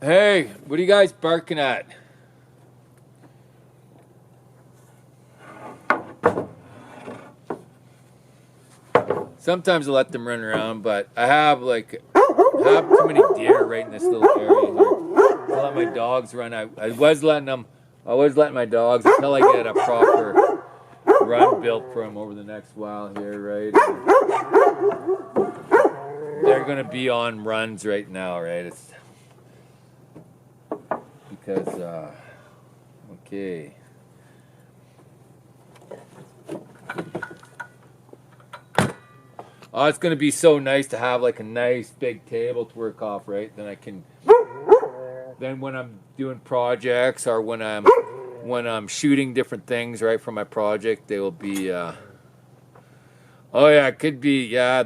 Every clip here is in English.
Hey, what are you guys barking at? Sometimes I let them run around, but I have too many deer right in this little area here. I let my dogs run. I was letting my dogs until I get a proper run built for them over the next while here, right? They're gonna be on runs right now, right? It's because okay. Oh, it's gonna be so nice to have like a nice big table to work off, right? Then I can, then when I'm doing projects or when I'm shooting different things, right, for my project, they will be. Oh yeah, it could be. Yeah,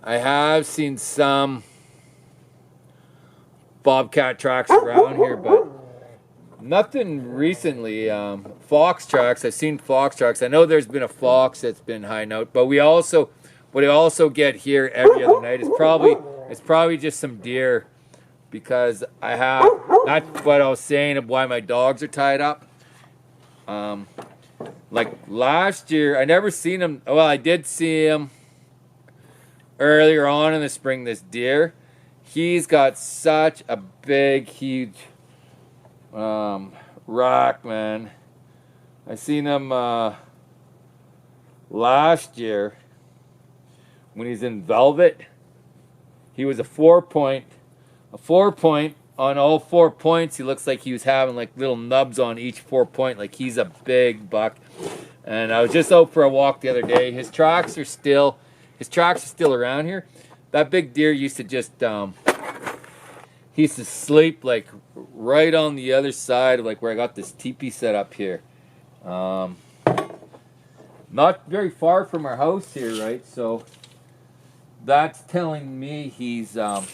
I have seen some bobcat tracks around here, but nothing recently. Fox tracks. I've seen fox tracks. I know there's been a fox that's been hiding out, but what I also get here every other night is probably just some deer, because I have, that's what I was saying of why my dogs are tied up. Like last year, I never seen him. Well, I did see him earlier on in the spring. This deer, he's got such a big, huge rack, man. I seen him last year when he's in velvet. He was a 4-point on all 4 points. He looks like he was having like little nubs on each 4-point. Like he's a big buck. And I was just out for a walk the other day. His tracks are still around here. That big deer used to just he used to sleep like right on the other side of like where I got this teepee set up here. Not very far from our house here, right? So that's telling me he's sleeping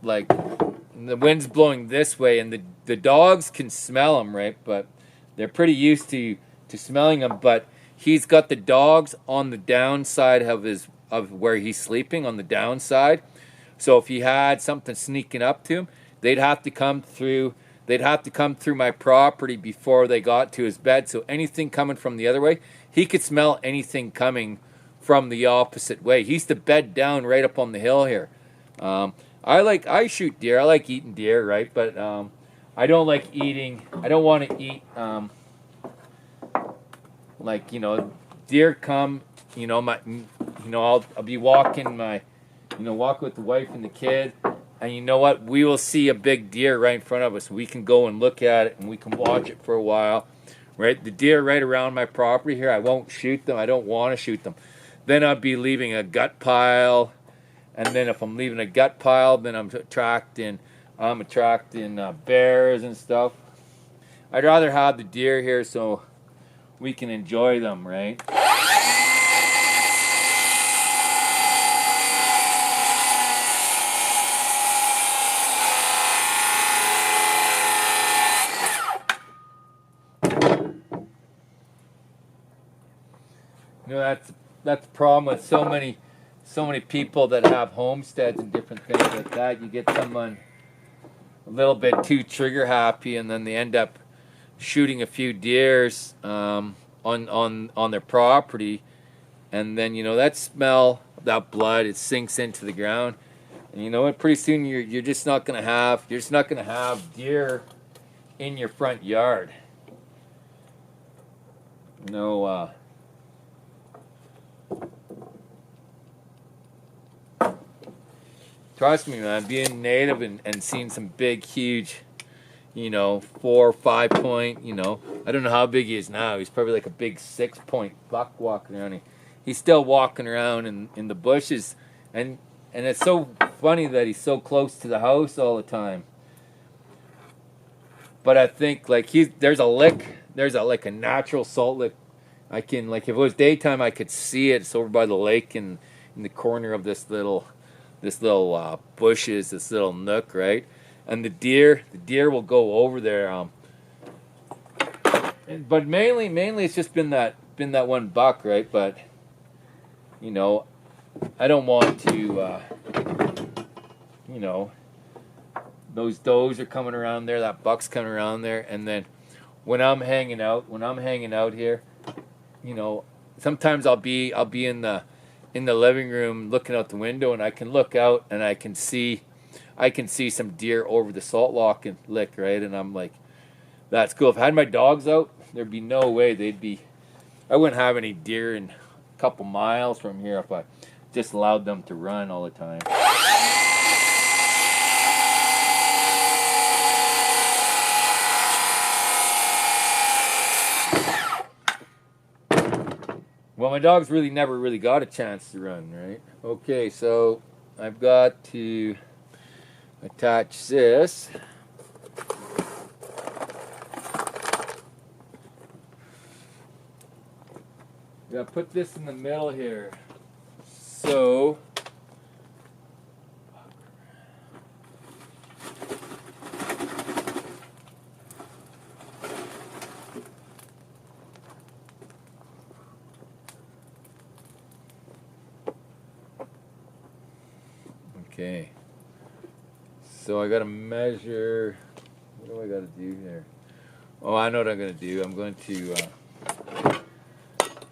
like the wind's blowing this way, and the dogs can smell him, right? But they're pretty used to smelling him. But he's got the dogs on the downside of where he's sleeping, on the downside. So if he had something sneaking up to him, they'd have to come through my property before they got to his bed. So anything coming from the other way, he could smell anything coming from the opposite way. He used to bed down right up on the hill here. I shoot deer. I like eating deer, right? But I don't want to eat like, deer come, I'll be walking walk with the wife and the kid, and you know what? We will see a big deer right in front of us. We can go and look at it, and we can watch it for a while, right? The deer right around my property here, I won't shoot them. I don't want to shoot them. Then I'd be leaving a gut pile, and then if I'm leaving a gut pile, then I'm attracting bears and stuff. I'd rather have the deer here so we can enjoy them, right? That's the problem with so many people that have homesteads and different things like that. You get someone a little bit too trigger happy, and then they end up shooting a few deers on their property, and then that smell, that blood, it sinks into the ground, and you know what? Pretty soon you're just not gonna have deer in your front yard. Trust me, man, being native and seeing some big, huge, 4 or 5 point, I don't know how big he is now. He's probably like a big 6-point buck walking around. He's still walking around in the bushes, and it's so funny that he's so close to the house all the time. But I think like there's a natural salt lick. I can, like, if it was daytime, I could see it. It's over by the lake in the corner of this little bushes, this little nook, right? and the deer will go over there. But mainly it's just been that one buck, right? But you know, I don't want to, you know, those does are coming around there, that buck's coming around there, and then when I'm hanging out here, you know, sometimes I'll be in the living room looking out the window, and I can look out and I can see some deer over the salt lock and lick, right? And I'm like, that's cool. If I had my dogs out, there'd be no way I wouldn't have any deer in a couple miles from here if I just allowed them to run all the time. Well, my dogs never really got a chance to run, right? Okay, so I've got to attach this. I'm gonna put this in the middle here. So okay. So I gotta measure. What do I gotta do here? Oh, I know what I'm gonna do. I'm going to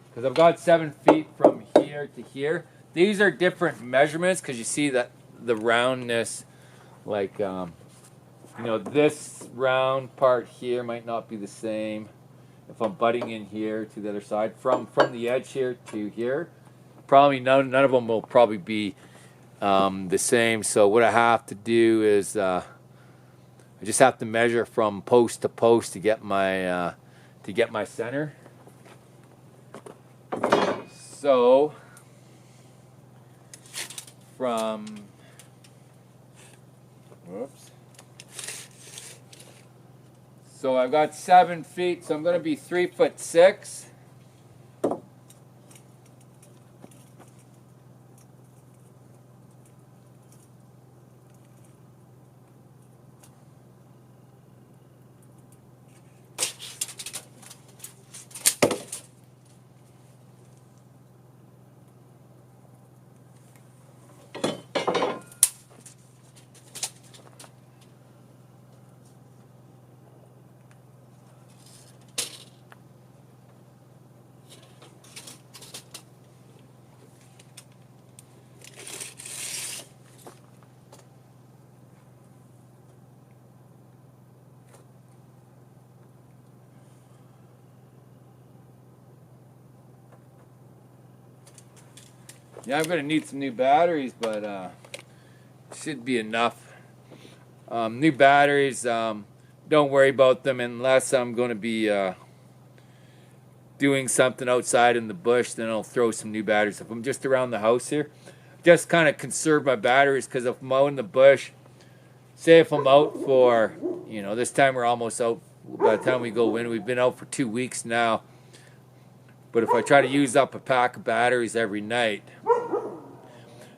because I've got 7 feet from here to here. These are different measurements because you see that the roundness, like you know, this round part here might not be the same if I'm butting in here to the other side from the edge here to here. Probably none of them will probably be the same. So what I have to do is I just have to measure from post to post to get my center. So so I've got 7 feet, so I'm going to be 3'6". Yeah, I'm going to need some new batteries, but should be enough. New batteries, don't worry about them unless I'm going to be doing something outside in the bush, then I'll throw some new batteries. If I'm just around the house here, just kind of conserve my batteries, because if I'm out in the bush, say if I'm out for, you know, this time we're almost out, by the time we go in, we've been out for 2 weeks now. But if I try to use up a pack of batteries every night,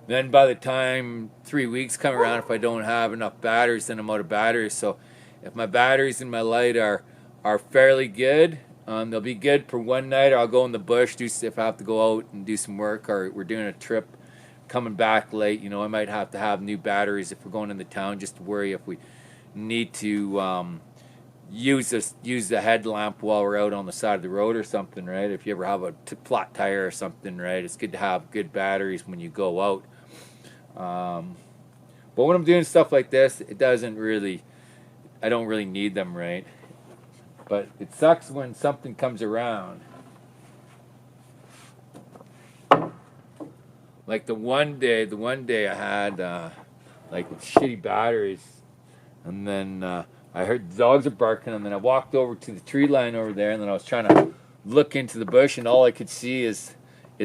then by the time 3 weeks come around, if I don't have enough batteries, then I'm out of batteries. So if my batteries in my light are fairly good, they'll be good for one night, or I'll go in the bush, if I have to go out and do some work, or we're doing a trip coming back late, you know, I might have to have new batteries if we're going into town, just to worry if we need to use the headlamp while we're out on the side of the road or something, right? If you ever have a flat tire or something, right, it's good to have good batteries when you go out. But when I'm doing stuff like this, I don't really need them, right? But it sucks when something comes around. Like the one day I had like shitty batteries, and then I heard the dogs are barking, and then I walked over to the tree line over there, and then I was trying to look into the bush, and all I could see is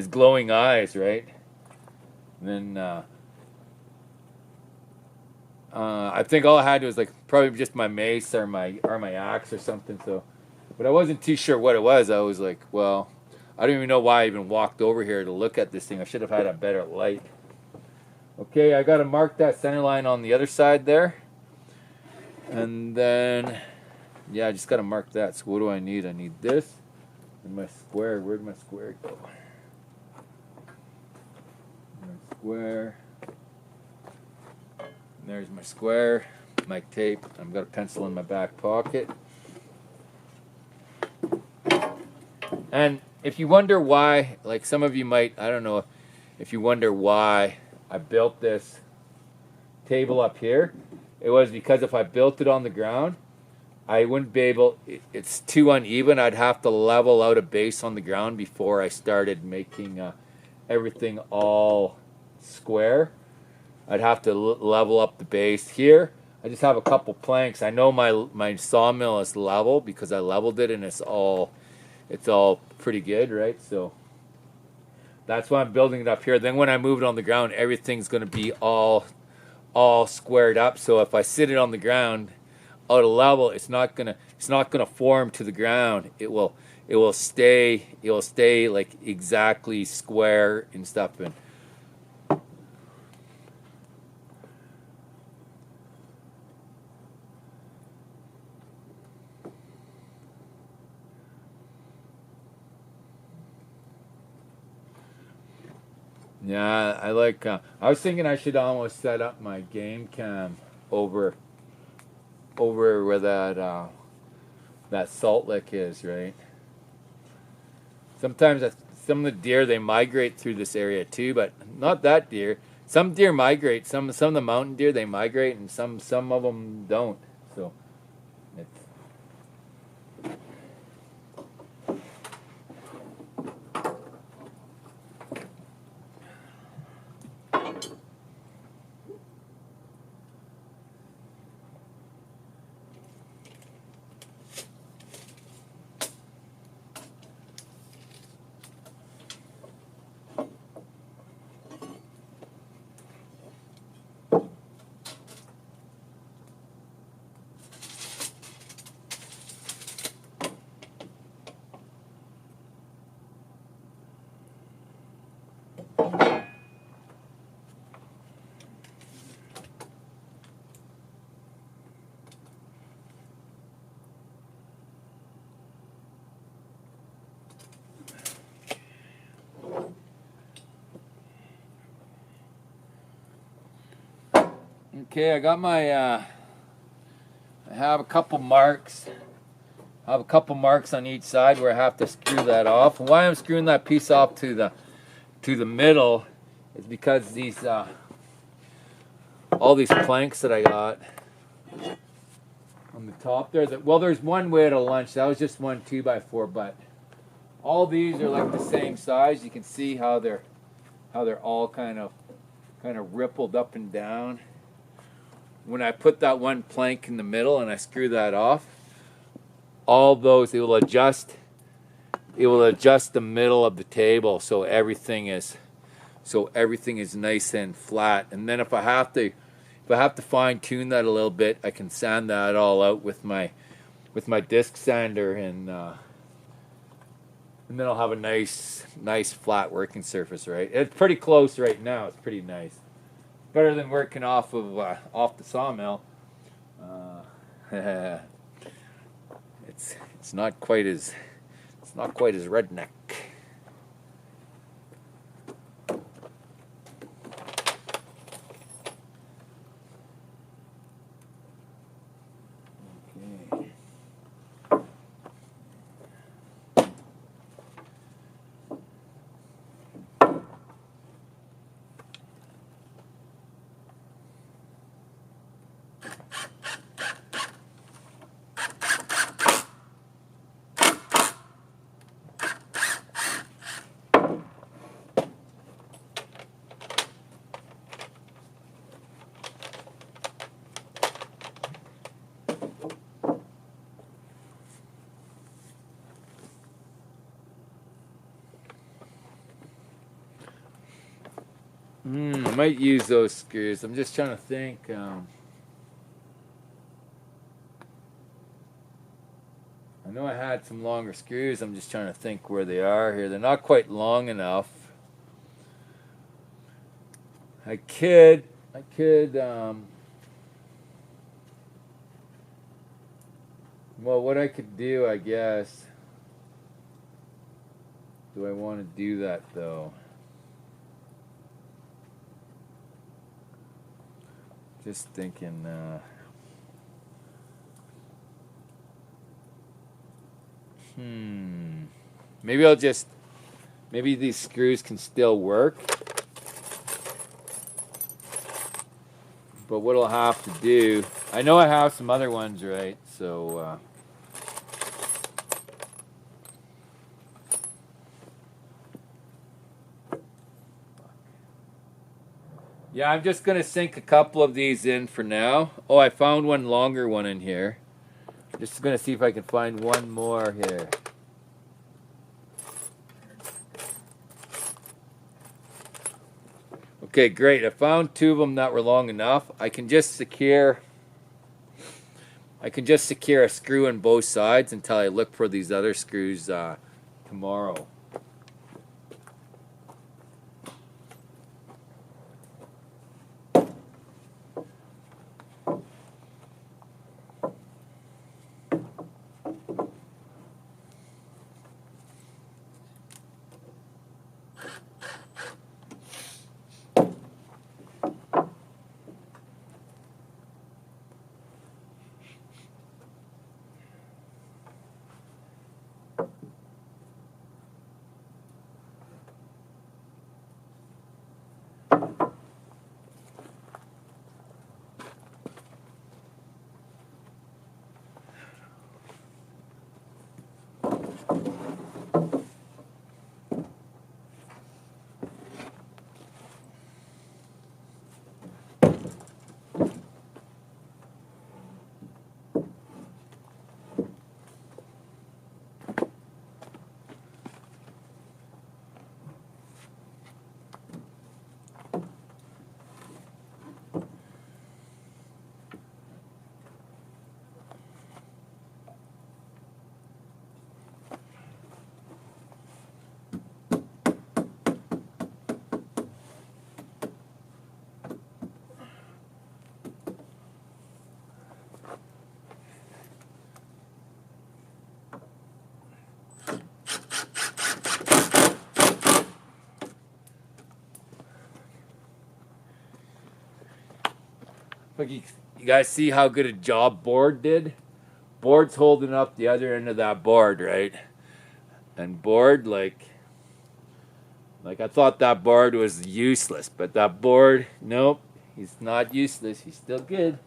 glowing eyes, right? And then I think all I had was like probably just my mace or my axe or something. So, but I wasn't too sure what it was. I was like, well, I don't even know why I even walked over here to look at this thing. I should have had a better light. Okay, I got to mark that center line on the other side there. And then, yeah, I just got to mark that. So what do I need? I need this and my square. Where'd my square go? My square. And there's my square, my tape. I've got a pencil in my back pocket. And if you wonder why, like some of you might, I don't know, if you wonder why I built this table up here, it was because if I built it on the ground, I wouldn't be able, it's too uneven. I'd have to level out a base on the ground before I started making everything all square. I'd have to level up the base. Here, I just have a couple planks. I know my sawmill is level because I leveled it and it's all pretty good, right? So that's why I'm building it up here. Then when I move it on the ground, everything's going to be all squared up. So if I sit it on the ground out of level, it's not gonna form to the ground. It will stay like exactly square and stuff. And yeah, I like. I was thinking I should almost set up my game cam over where that salt lick is, right? Sometimes some of the deer, they migrate through this area too, but not that deer. Some deer migrate. Some of the mountain deer, they migrate, and some of them don't. So it's. Okay, I got my. I have a couple marks. I have a couple marks on each side where I have to screw that off. And why I'm screwing that piece off to the middle is because these all these planks that I got on the top there. Well, there's one way to lunch. That was just one 2x4, but all these are like the same size. You can see how they're all kind of rippled up and down. When I put that one plank in the middle and I screw that off, all those, it will adjust the middle of the table so everything is nice and flat. And then if I have to fine tune that a little bit, I can sand that all out with my disc sander, and then I'll have a nice flat working surface, right? It's pretty close right now. It's pretty nice. Better than working off the sawmill. It's not quite as redneck. Okay. I might use those screws. I'm just trying to think. I know I had some longer screws. I'm just trying to think where they are here. They're not quite long enough. I could Well, what I could do, I guess. Do I want to do that though? Just thinking. Maybe I'll just. Maybe these screws can still work. But what I'll have to do, I know I have some other ones, right? So, yeah, I'm just going to sink a couple of these in for now. Oh, I found one longer one in here. Just going to see if I can find one more here. Okay, great. I found two of them that were long enough. I can just secure a screw on both sides until I look for these other screws tomorrow. Look, you guys see how good a job Board did? Board's holding up the other end of that board, right? And Board, like I thought that board was useless, but that board, nope, he's not useless. He's still good.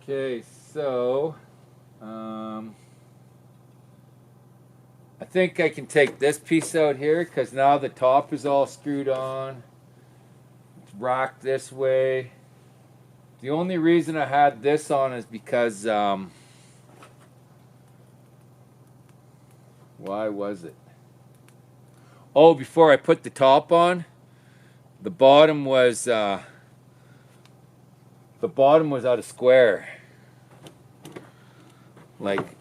Okay, so I think I can take this piece out here because now the top is all screwed on. It's racked this way. The only reason I had this on is because why was it? Oh, before I put the top on, the bottom was out of square. Like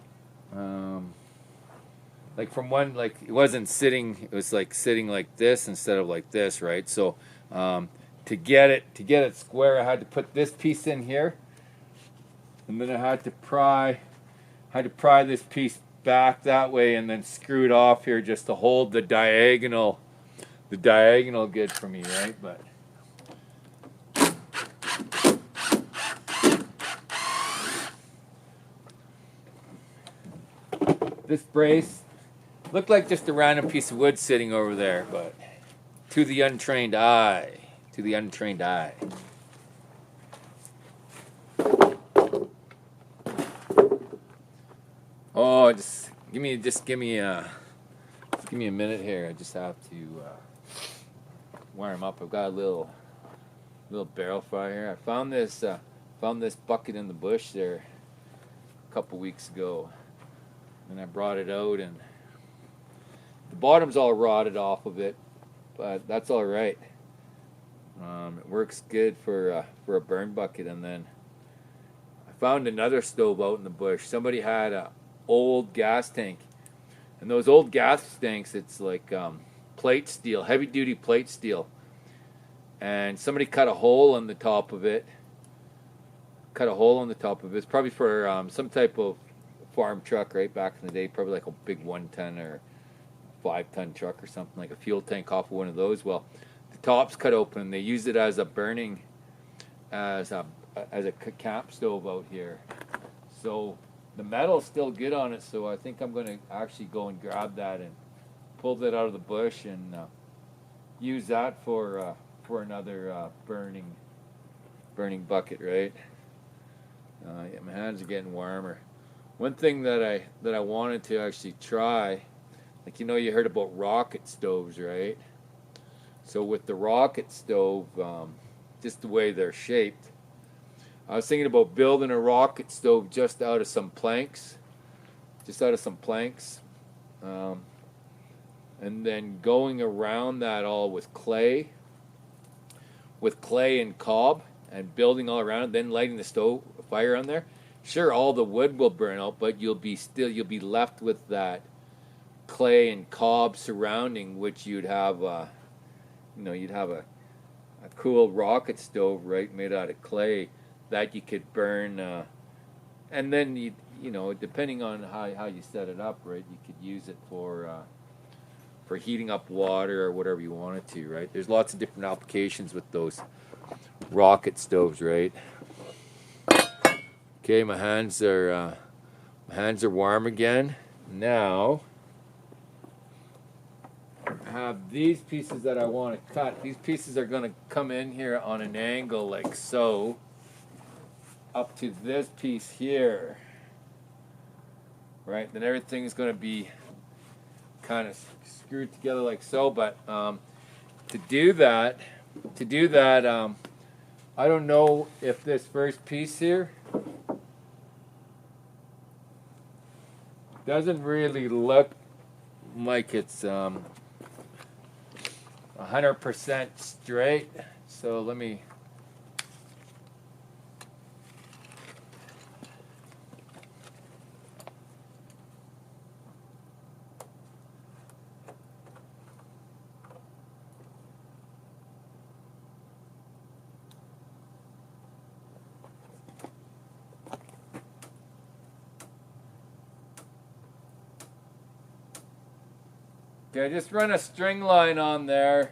from one, like it wasn't sitting, it was like sitting like this instead of like this, right? So to get it square, I had to put this piece in here, and then I had to pry this piece back that way, and then screw it off here just to hold the diagonal good for me, right? But this brace looked like just a random piece of wood sitting over there, but to the untrained eye, to the untrained eye. Oh, just give me a minute here. I just have to warm up. I've got a little barrel fire here. I found this bucket in the bush there a couple weeks ago, and I brought it out, and the bottom's all rotted off of it, but that's all right. It works good for a burn bucket. And then I found another stove out in the bush. Somebody had a old gas tank, and those old gas tanks, it's like plate steel, heavy duty plate steel, and somebody cut a hole on the top of it. It's probably for some type of farm truck, right, back in the day, probably like a big 1-ton or 5-ton truck or something, like a fuel tank off of one of those. Well, the top's cut open, and they used it as a burning, as a camp stove out here. So the metal's still good on it, so I think I'm going to actually go and grab that and pull that out of the bush and use that for another burning bucket, right? Yeah, my hands are getting warmer. One thing that I wanted to actually try, like, you heard about rocket stoves, right? So with the rocket stove, just the way they're shaped, I was thinking about building a rocket stove just out of some planks, and then going around that all with clay and cob, and building all around it, then lighting the fire on there. Sure, all the wood will burn out, but you'll be left with that clay and cob surrounding, which you'd have a cool rocket stove, right, made out of clay that you could burn, and then depending on how you set it up, right, you could use it for heating up water or whatever you want it to, right? There's lots of different applications with those rocket stoves, right? Okay, my hands are warm again. Now I have these pieces that I want to cut. These pieces are going to come in here on an angle like so, up to this piece here, right? Then everything is going to be kind of screwed together like so. But to do that, I don't know if this first piece here doesn't really look like it's 100% straight. So let me. Okay, just run a string line on there.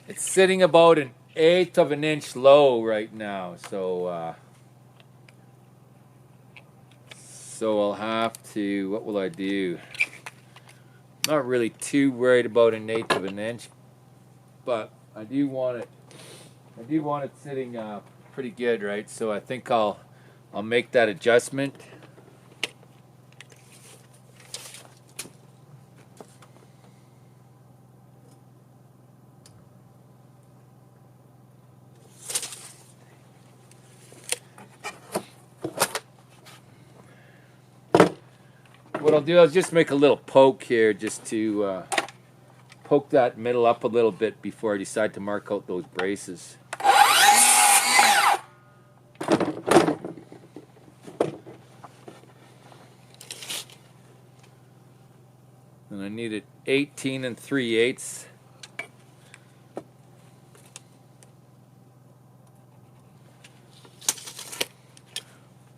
It's sitting about 1/8 of an inch low right now, so I'll have to. What will I do? Not really too worried about 1/8 of an inch, but I do want it sitting pretty good, right? So I think I'll make that adjustment. What I'll do is just make a little poke here, just to poke that middle up a little bit before I decide to mark out those braces. And I need it 18 3/8.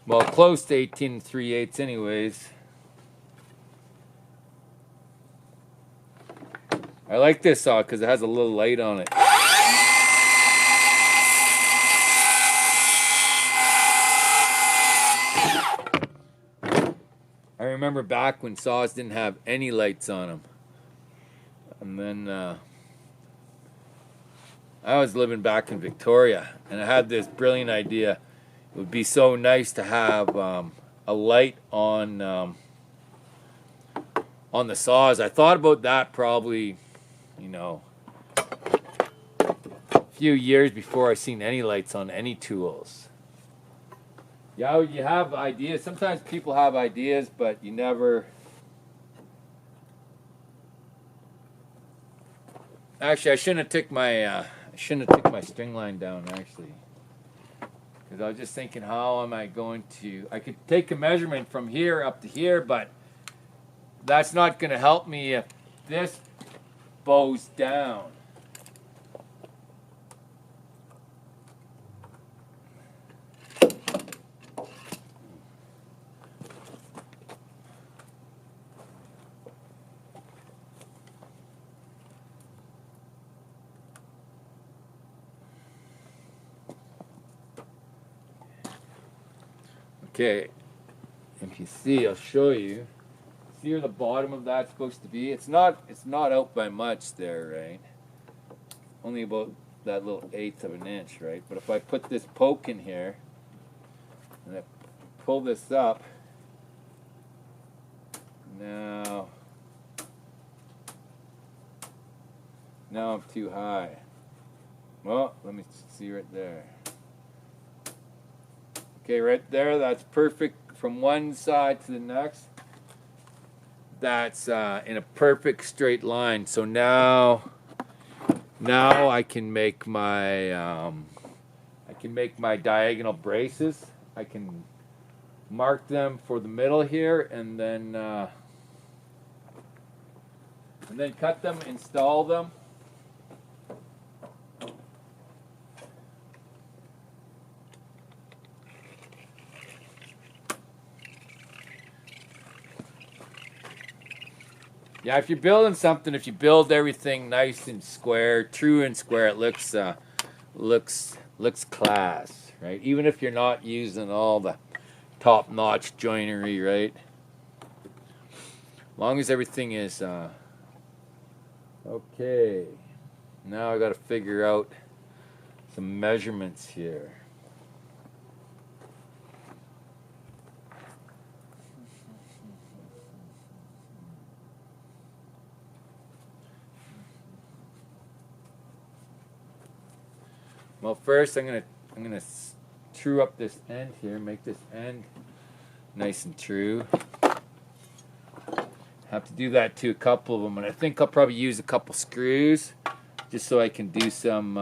Well, close to 18 3/8 anyways. I like this saw because it has a little light on it. remember back when saws didn't have any lights on them. And then I was living back in Victoria, and I had this brilliant idea. It would be so nice to have a light on the saws. I thought about that probably, you know, a few years before I seen any lights on any tools. Yeah, you have ideas. Sometimes people have ideas, but you never. Actually, I shouldn't have took my string line down. Actually, because I was just thinking, how am I going to? I could take a measurement from here up to here, but that's not going to help me if this bows down. Okay, if you see, I'll show you. See where the bottom of that's supposed to be? It's not out by much there, right? Only about that little 1/8 of an inch, right? But if I put this poke in here and I pull this up, now I'm too high. Well, let me see right there. Okay, right there, that's perfect from one side to the next. That's in a perfect straight line. So now I can make my diagonal braces. I can mark them for the middle here, and then cut them, install them. Yeah, if you're building something, if you build everything nice and square, true and square, it looks class, right? Even if you're not using all the top-notch joinery, right? As long as everything is okay. Now I got to figure out some measurements here. Well, first I'm gonna true up this end here, make this end nice and true. Have to do that to a couple of them, and I think I'll probably use a couple screws just so I can do some